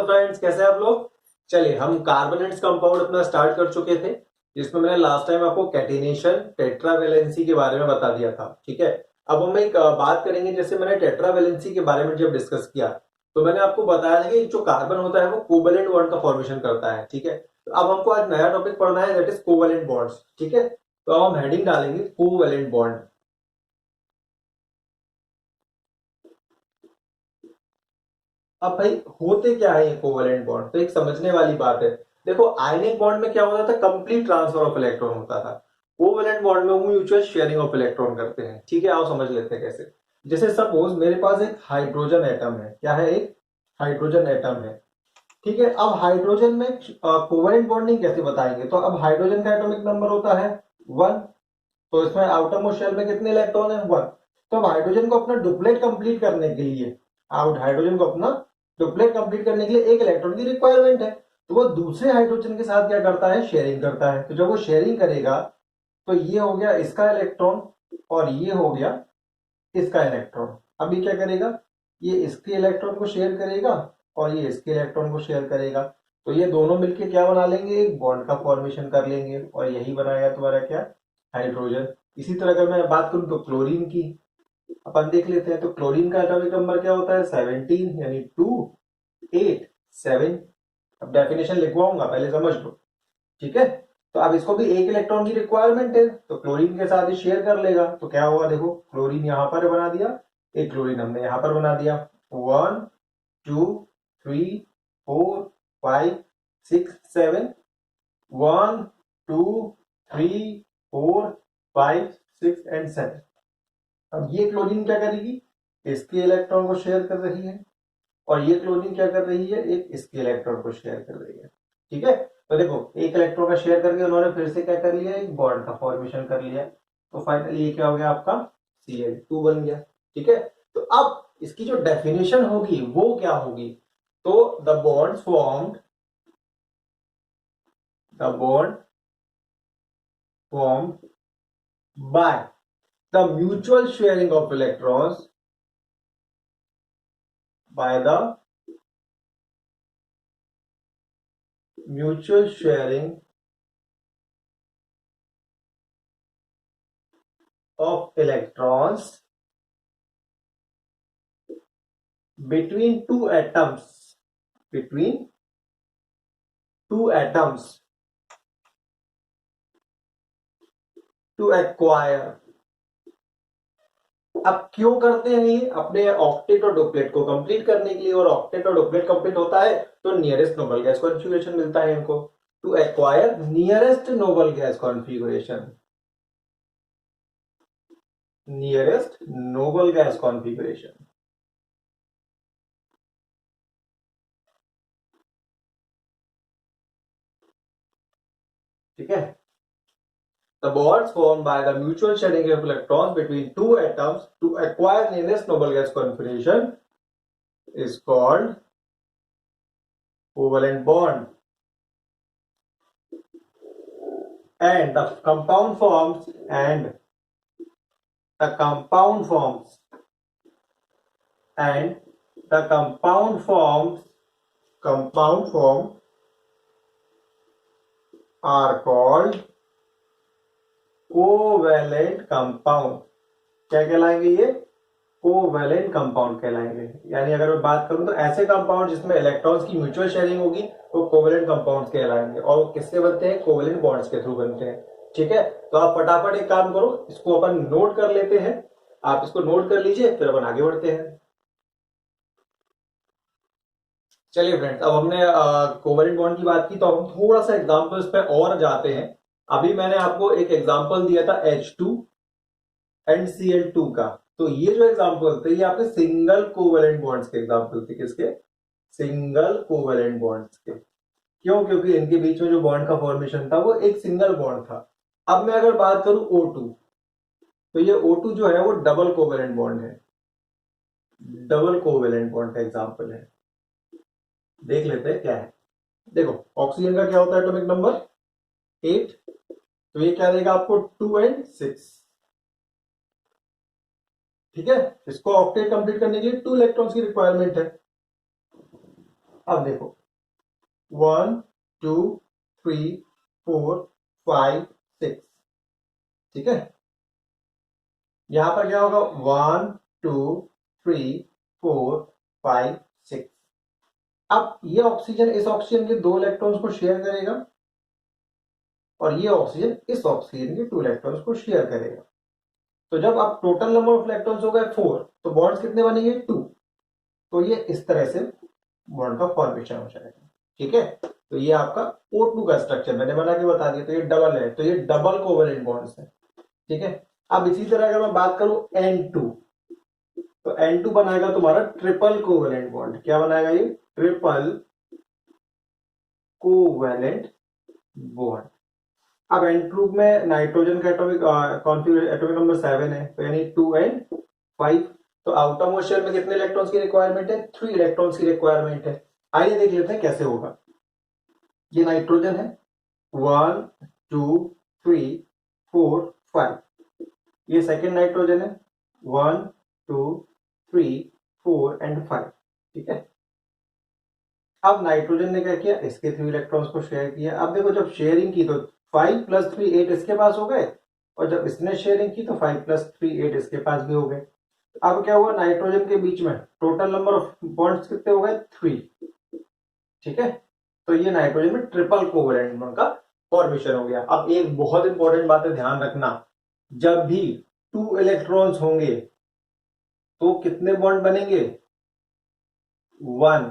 Hello friends, कैसे हैं आप लोग। चलिए, हम कार्बोनेट्स कंपाउंड अपना स्टार्ट कर चुके थे, जिसमें मैंने लास्ट टाइम आपको कैटिनेशन टेट्रावेलेंसी के बारे में बता दिया था। ठीक है, अब हम एक बात करेंगे। जैसे मैंने टेट्रावेलेंसी के बारे में जब डिस्कस किया तो मैंने आपको बताया था कि जो कार्बन होता है वो कोवेलेंट बॉन्ड का फॉर्मेशन करता है। ठीक है, तो अब हमको आज नया टॉपिक पढ़ना है, दैट इज कोवेलेंट बॉन्ड्स। ठीक है, तो अब हम हेडिंग डालेंगे कोवेलेंट बॉन्ड। अब भाई होते क्या है ये कोवेलेंट बॉन्ड, तो एक समझने वाली बात है। देखो, आयनिक बॉन्ड में क्या होता था, कंप्लीट ट्रांसफर ऑफ इलेक्ट्रॉन होता था। कोवेलेंट बॉन्ड में वो म्यूचुअल शेयरिंग ऑफ इलेक्ट्रॉन करते हैं। ठीक है, आओ समझ लेते हैं कैसे। जैसे सपोज मेरे पास एक हाइड्रोजन एटम है। क्या है? एक हाइड्रोजन एटम है। ठीक है, अब हाइड्रोजन में कोवेलेंट बॉन्डिंग कैसे बताएंगे, तो अब हाइड्रोजन का एटॉमिक नंबर होता है 1। तो इसमें आउटर मोस्ट शेल में कितने इलेक्ट्रॉन है? 1। तो अब हाइड्रोजन को अपना डुप्लेट कंप्लीट करने के लिए, हाइड्रोजन को अपना डुप्लेट कंप्लीट करने के लिए एक इलेक्ट्रॉन की रिक्वायरमेंट है। तो वो दूसरे हाइड्रोजन के साथ क्या करता है? शेयरिंग करता है। तो जब वो शेयरिंग करेगा तो ये हो गया इसका इलेक्ट्रॉन और ये हो गया इसका इलेक्ट्रॉन। अब ये क्या करेगा? ये इसके इलेक्ट्रॉन को शेयर करेगा और ये इसके इलेक्ट्रॉन को शेयर करेगा। तो ये दोनों मिलके क्या बना लेंगे? एक बॉन्ड का फॉर्मेशन कर लेंगे और यही बनाएगा तुम्हारा क्या? हाइड्रोजन। इसी तरह अगर मैं बात करूं तो क्लोरीन की अपन देख लेते हैं। तो क्लोरीन का एटॉमिक नंबर क्या होता है? 17, यानी 2, 8, 7। अब डेफिनेशन लिखवाऊंगा, पहले समझ लो। ठीक है, तो अब इसको भी एक इलेक्ट्रॉन की रिक्वायरमेंट है, तो क्लोरीन के साथ ही शेयर कर लेगा। तो क्या होगा? देखो, क्लोरीन यहां पर बना दिया, एक क्लोरीन हमने यहां पर बना दिया। 1, 2, 3, 4, 5, 6, 7। 1, 2, 3, 4, 5, 6 एंड 7। अब ये क्लोरीन क्या करेगी? इसके इलेक्ट्रॉन को शेयर कर रही है और ये क्लोरीन क्या कर रही है? एक इसके इलेक्ट्रॉन को शेयर कर रही है। ठीक है, तो देखो, एक इलेक्ट्रॉन का शेयर करके उन्होंने फिर से क्या कर लिया? एक बॉन्ड का फॉर्मेशन कर लिया। तो फाइनली ये क्या हो गया? आपका Cl2 बन गया। ठीक है, तो अब इसकी जो डेफिनेशन होगी वो क्या होगी? तो the bond form by the mutual sharing of electrons by the mutual sharing of electrons between two atoms to acquire। अब क्यों करते हैं ये? अपने ऑक्टेट और डुप्लेट को कंप्लीट करने के लिए। और ऑक्टेट और डुप्लेट कंप्लीट होता है तो नियरेस्ट नोबल गैस कॉन्फ़िगरेशन मिलता है इनको। To acquire nearest noble gas configuration, nearest noble gas configuration. ठीक है, the bonds formed by the mutual shedding of electrons between two atoms to acquire nearest noble gas configuration is called covalent bond, and the compound forms the compound forms and the compound form are called covalent compound. क्या कहलाएंगे ये? Covalent compound कहलाएंगे। यानी अगर मैं बात करूं तो ऐसे कंपाउंड जिसमें इलेक्ट्रॉन्स की म्यूचुअल शेयरिंग होगी वो कोवेलेंट कंपाउंड्स कहलाएंगे। और वो किससे बनते हैं? कोवेलेंट बॉन्ड्स के थ्रू बनते हैं। ठीक है, तो आप फटाफट एक काम करो, इसको अपन नोट कर लेते हैं। आप इसको नोट कर लीजिए, फिर अपन आगे बढ़ते हैं। चलिए फ्रेंड्स, अब हमने कोवेलेंट बॉन्ड की बात की, तो हम थोड़ा सा एग्जांपल्स पे और जाते हैं। अभी मैंने आपको एक एग्जांपल दिया था H2 NCl2 का। तो ये जो एग्जांपल थे ये आपके सिंगल कोवेलेंट बॉन्ड्स के एग्जांपल थे। किसके? सिंगल कोवेलेंट बॉन्ड्स के। क्यों? क्योंकि इनके बीच में जो बॉन्ड का फॉर्मेशन था वो एक सिंगल बॉन्ड था। अब मैं अगर बात करूं O2, तो ये O2 जो है वो डबल कोवेलेंट बॉन्ड है। डबल कोवेलेंट बॉन्ड का एग्जांपल है। देख लेते हैं क्या है। देखो, ऑक्सीजन का क्या होता है एटॉमिक नंबर? 8। तो ये क्या देगा आपको? 2 and 6। ठीक है, इसको ऑक्टेट कंप्लीट करने के लिए 2 इलेक्ट्रॉन्स की रिक्वायरमेंट है। अब देखो 1 2 3 4 5 6, ठीक है। यहां पर क्या होगा 1 2 3 4 5 6। अब ये ऑक्सीजन इस ऑक्सीजन के 2 इलेक्ट्रॉन्स को शेयर करेगा और ये ऑक्सीजन इस ऑक्सीजन के 2 इलेक्ट्रॉन्स को शेयर करेगा। तो जब आप टोटल नंबर ऑफ इलेक्ट्रॉन्स हो गए 4, तो बॉन्ड्स कितने बनेंगे 2। तो ये इस तरह से बॉन्ड का फॉर्मेशन हो जाएगा, ठीक है। तो ये आपका O2 का स्ट्रक्चर मैंने बना के बता दिया। तो ये डबल है, तो ये डबल कोवेलेंट बॉन्ड्स है, ठीक है। अब इसी तरह अगर मैं बात करूं N2, तो N2 बनाएगा तुम्हारा ट्रिपल कोवेलेंट बॉन्ड। क्या बनाएगा ये? Triple covalent bond. अब N2 में नाइट्रोजन का एटॉमिक नंबर 7 है, तो यानी 2 and 5। तो आउटर मोस्ट शेल में कितने इलेक्ट्रॉन्स की रिक्वायरमेंट है? 3 इलेक्ट्रॉन्स की रिक्वायरमेंट है। आइए देख लेते हैं कैसे होगा। ये नाइट्रोजन है 1 2 3 4 5। ये सेकेंड नाइट्रोजन है 1 2 3 4 and 5, ठीक है। अब नाइट्रोजन ने क्या किया? इसके 3 इलेक्ट्रॉन्स को शेयर किया। अब देखो जब शेयरिंग की तो 5 + 3 8 इसके पास हो गए, और जब इसने शेयरिंग की तो 5 + 3 8 इसके पास भी हो गए। अब क्या हुआ? नाइट्रोजन के बीच में टोटल नंबर ऑफ बॉन्ड्स कितने हो गए? 3, ठीक है। तो ये नाइट्रोजन में ट्रिपल कोवेलेंट बॉन्ड का फॉर्मेशन हो गया। अब एक बहुत इंपॉर्टेंट बात है, ध्यान रखना, जब भी 2 इलेक्ट्रॉन्स होंगे तो कितने बॉन्ड बनेंगे? 1।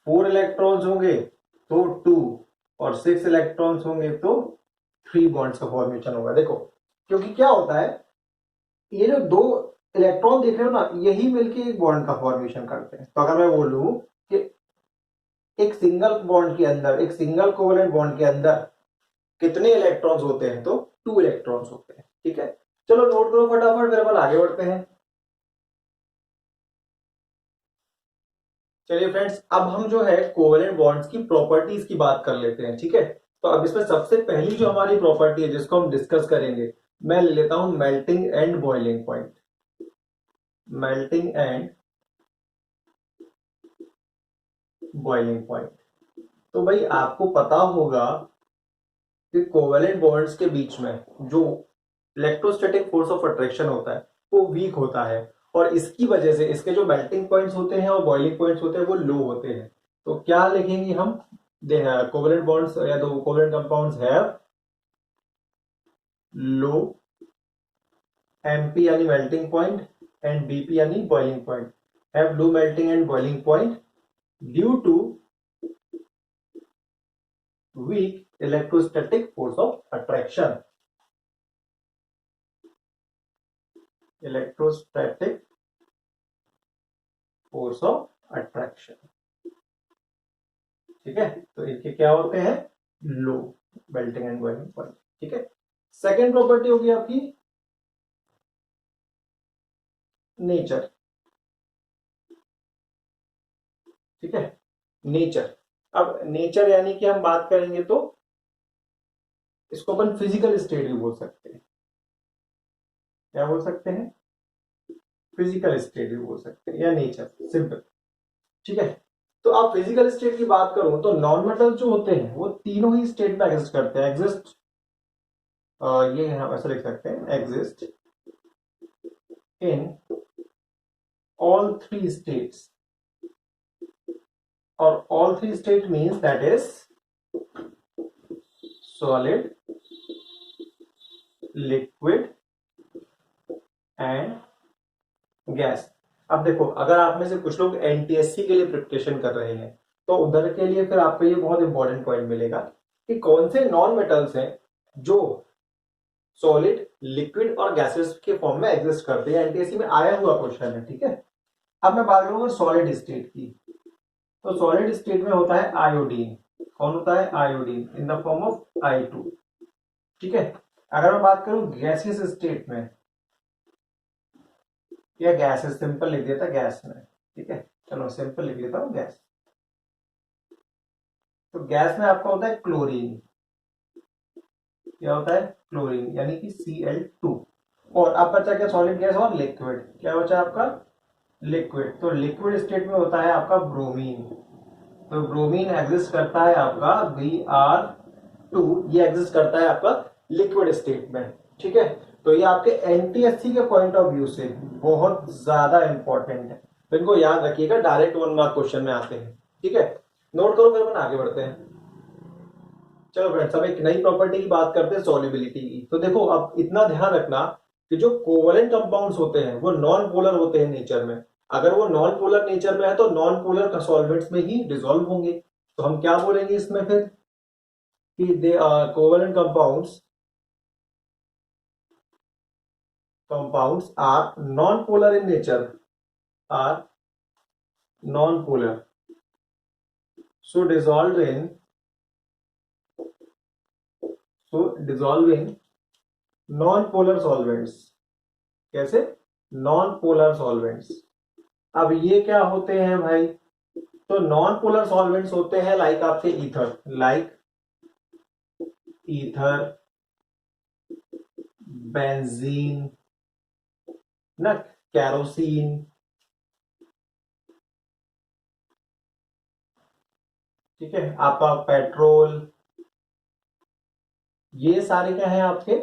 4 इलेक्ट्रॉन्स होंगे तो 2, और 6 इलेक्ट्रॉन्स होंगे तो 3 बॉन्ड्स का फॉर्मेशन होगा। देखो क्योंकि क्या होता है, ये जो 2 इलेक्ट्रॉन देख रहे हो ना, यही मिलके एक बॉन्ड का फॉर्मेशन करते हैं। तो अगर मैं बोलूं कि एक सिंगल बॉन्ड के अंदर, एक सिंगल कोवेलेंट बॉन्ड के अंदर कितने इलेक्ट्रॉन्स होते हैं, तो 2 इलेक्ट्रॉन्स होते हैं, ठीक है। चलो नोट करो फटाफट, फिर अपन आगे बढ़ते हैं। चलिए फ्रेंड्स, अब हम जो है कोवेलेंट बॉन्ड्स की प्रॉपर्टीज की बात कर लेते हैं, ठीक है। तो अब इसमें सबसे पहली जो हमारी प्रॉपर्टी है जिसको हम डिस्कस करेंगे, मैं ले लेता हूं melting and boiling point. Melting and boiling point. तो भाई आपको पता होगा कि कोवेलेंट बॉन्ड्स के बीच में जो इलेक्ट्रोस्टैटिक फोर्स ऑफ अट्रैक्शन होता है वो वीक होता है, और इसकी वजह से इसके जो मेल्टिंग पॉइंट्स होते हैं और बॉइलिंग पॉइंट्स होते हैं वो लो होते हैं। तो क्या लिखेंगे हम? कोवेलेंट बॉन्ड्स या दो covalent compounds have low MP यानी मेल्टिंग पॉइंट एंड BP यानी boiling point, have low melting and boiling point due to weak electrostatic force of attraction। electrostatic force of attraction, ठीक है। तो इनके क्या होते हैं? लो मेल्टिंग एंड बॉइलिंग पॉइंट, ठीक है। सेकेंड प्रॉपर्टी होगी आपकी नेचर, ठीक है। नेचर, अब नेचर यानी कि हम बात करेंगे तो इसको अपन फिजिकल स्टेट भी बोल सकते हैं। क्या बोल सकते हैं? फिजिकल स्टेट भी बोल सकते हैं, या नेचर, सिंपल, ठीक है। तो आप फिजिकल स्टेट की बात करो तो नॉन मेटल जो होते हैं वो तीनों ही स्टेट में एग्जिस्ट करते हैं। एग्जिस्ट, ये हम ऐसे लिख सकते हैं, एग्जिस्ट इन ऑल 3 स्टेट्स, और all 3 state means that is solid, liquid and gas. अब देखो अगर आप में से कुछ लोग NTSC के लिए प्रिपरेशन कर रहे हैं तो उधर के लिए फिर आपको ये बहुत इंपॉर्टेंट पॉइंट मिलेगा कि कौन से नॉन मेटल्स हैं जो सॉलिड, लिक्विड और गैसेस के फॉर्म में एग्जिस्ट करते हैं। NTSC में आया हुआ क्वेश्चन है, ठीक है। अब मैं बात करूंगा सॉलिड स्टेट की। तो सॉलिड स्टेट में होता है आयोडीन। कौन होता है? Iodine in the form of I2, ठीक है। अगर मैं बात करूं गैसियस स्टेट में, या गैस है, सिंपल लिख देता गैस में, ठीक है। चलो सिंपल लिख लेता हूं गैस। तो गैस में आपका होता है क्लोरीन। क्या होता है? क्लोरीन, यानी कि Cl2। और अब बचा क्या? सॉलिड गैस और लिक्विड। क्या बचा आपका? लिक्विड। तो लिक्विड स्टेट में होता है आपका ब्रोमीन। तो ब्रोमीन एग्जिस्ट करता है आपका Br2, ये एग्जिस्ट करता है आपका लिक्विड स्टेट में, ठीक है। तो ये आपके एनटीएससी के पॉइंट ऑफ व्यू से बहुत ज्यादा इंपॉर्टेंट है, तो इनको याद रखिएगा, डायरेक्ट 1 मार्क क्वेश्चन में आते हैं, ठीक है। नोट करो, फिर अपन आगे बढ़ते हैं। चलो फ्रेंड्स, अब एक नई प्रॉपर्टी की बात करते हैं, सॉल्युबिलिटी की। तो देखो, अब इतना ध्यान रखना कि जो कोवलेंट कंपाउंड्स होते हैं वो नॉन पोलर होते हैं नेचर में। अगर वो नॉन पोलर नेचर में है तो नॉन पोलर सॉल्वेंट्स में ही डिसॉल्व होंगे। तो हम क्या बोलेंगे इसमें फिर कि they are covalent compounds are non-polar in nature, are non-polar, so dissolve in non-polar solvents। कैसे? non-polar solvents। अब ये क्या होते हैं भाई? तो non-polar solvents होते हैं लाइक आपके ईथर, बेंजीन ना, कैरोसिन, ठीक है, आपका पेट्रोल, ये सारे क्या है आपके,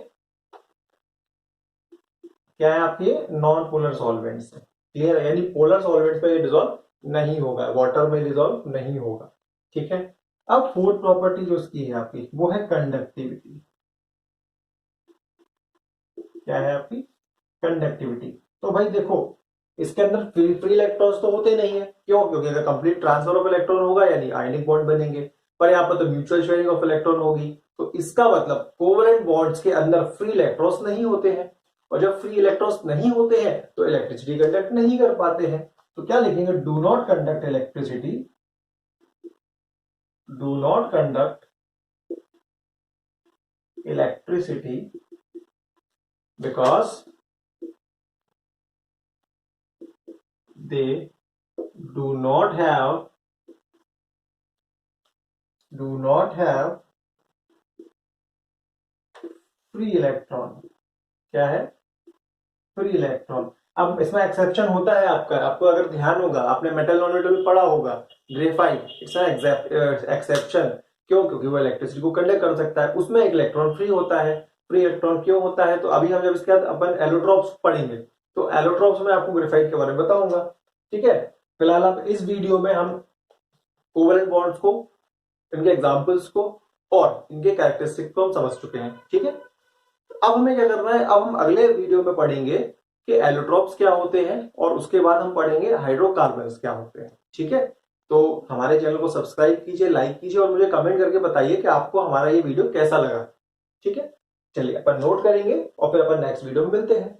क्या है आपके नॉन पोलर सॉल्वेंट्स। क्लियर है? यानी पोलर सॉल्वेंट्स में ये डिसॉल्व नहीं होगा, वाटर में डिसॉल्व नहीं होगा, ठीक है। अब फोर्थ प्रॉपर्टी जो इसकी है आपकी, वो है कंडक्टिविटी। क्या है आपकी? कंडक्टिविटी। तो भाई देखो, इसके अंदर फ्री इलेक्ट्रॉन्स तो होते नहीं है, क्यों? क्योंकि अगर कंप्लीट ट्रांसफर ऑफ इलेक्ट्रॉन होगा यानी आयनिक बॉन्ड बनेंगे, पर यहाँ पर तो म्यूचुअल शेयरिंग ऑफ इलेक्ट्रॉन होगी। तो इसका मतलब कोवलेंट बॉन्ड्स के अंदर फ्री इलेक्ट्रॉन्स नहीं होते हैं, और जब फ्री इलेक्ट्रॉन्स नहीं होते हैं तो इलेक्ट्रिसिटी कंडक्ट नहीं कर पाते हैं। तो क्या लिखेंगे? Do not conduct electricity, do not conduct electricity because they do not have free electron। क्या है? Free electron. अब इसमें एक्सेप्शन होता है आपका, आपको अगर ध्यान होगा, आपने मेटल नॉन मेटल में पढ़ा होगा, ग्रेफाइट, इट्स एक्सेप्शन। क्यों? क्योंकि वो इलेक्ट्रिसिटी को कंडक्ट कर सकता है, उसमें एक इलेक्ट्रॉन फ्री होता है। फ्री इलेक्ट्रॉन क्यों होता है? तो अभी हम जब इसके बाद अपन एलोट्रॉप्स पढ़ेंगे तो एलोट्रॉप्स में आपको ग्रेफाइट के बारे में बताऊंगा, ठीक है। फिलहाल अब इस वीडियो में हम कोवलेंट बॉन्ड्स को, इनके एग्जांपल्स को और इनके कैरेक्टरिस्टिक्स को हम समझ चुके हैं, ठीक है। अब हमें क्या करना है? अब हम अगले वीडियो में पढ़ेंगे कि एलोट्रॉप्स क्या होते हैं, और उसके बाद हम पढ़ेंगे हाइड्रोकार्बन्स क्या होते हैं, ठीक है। तो हमारे चैनल को सब्सक्राइब कीजिए, लाइक कीजिए, और मुझे कमेंट करके बताइए कि आपको हमारा ये वीडियो कैसा लगा, ठीक है। चलिए अपन नोट करेंगे और फिर अपन नेक्स्ट वीडियो में मिलते हैं।